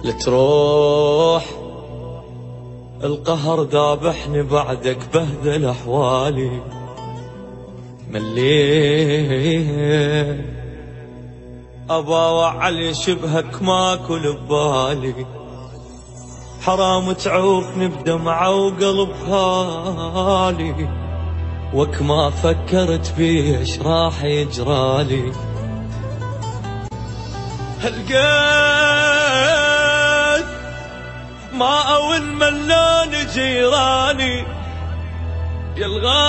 لتروح القهر ذابحني بعدك بهدل أحوالي. مليت أبا وعلي شبهك ماكل ببالي، حرام تعوفني بدمعة وقلب خالي، وك ما فكرت بيش راح يجرالي. هلقيت ماء والملان جيراني يا الغالي،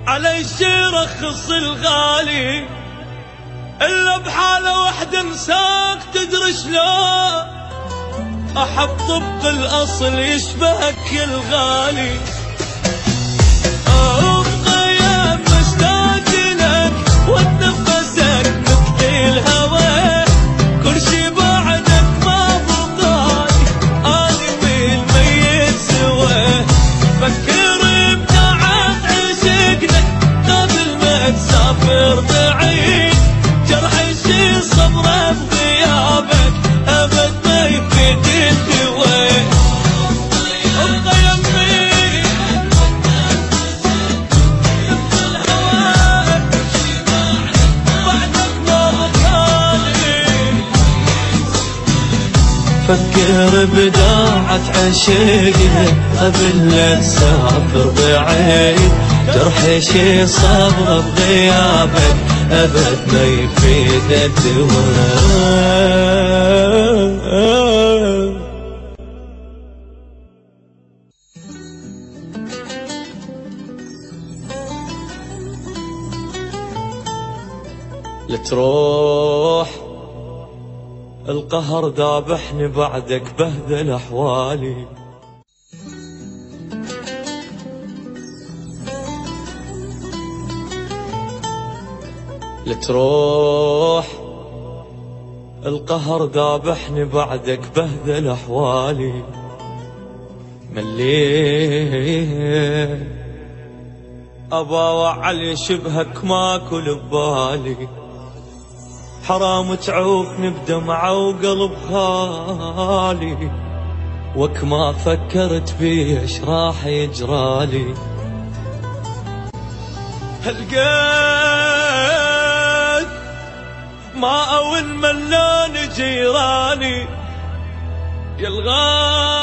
علي شي رخص الغالي، إلا بحالة وحدة انساك تدري شلون أحب طبق الأصل يشبهك يا الغالي. أبقى يا مشتاق لك واتنفسك مثل الهوى، كل شي بعدك ما بقالي، أنا والميت سوا. فكر بتعب عشقنا قبل ما تسافر بعيد، جرحي شي صبره بغيابك أبد ما يفيد الدواء. ابقى يمي بعدك ما بقالي، فكر بداعة عشقنا قبل لا تسافر بعيد، جرحي شي صبره بغيابك أبد ما يفيد الدواء. لتروح القهر ذابحني بعدك بهدل أحوالي. لتروح القهر ذابحني بعدك بهدل أحوالي. مليت أبا وعلي شبهك ماكل ببالي، حرام تعوفني بدمعة وقلب خالي، وك ما فكرت بيش راح يجرالي. هلقيت ماء والملان جيراني يا الغالي،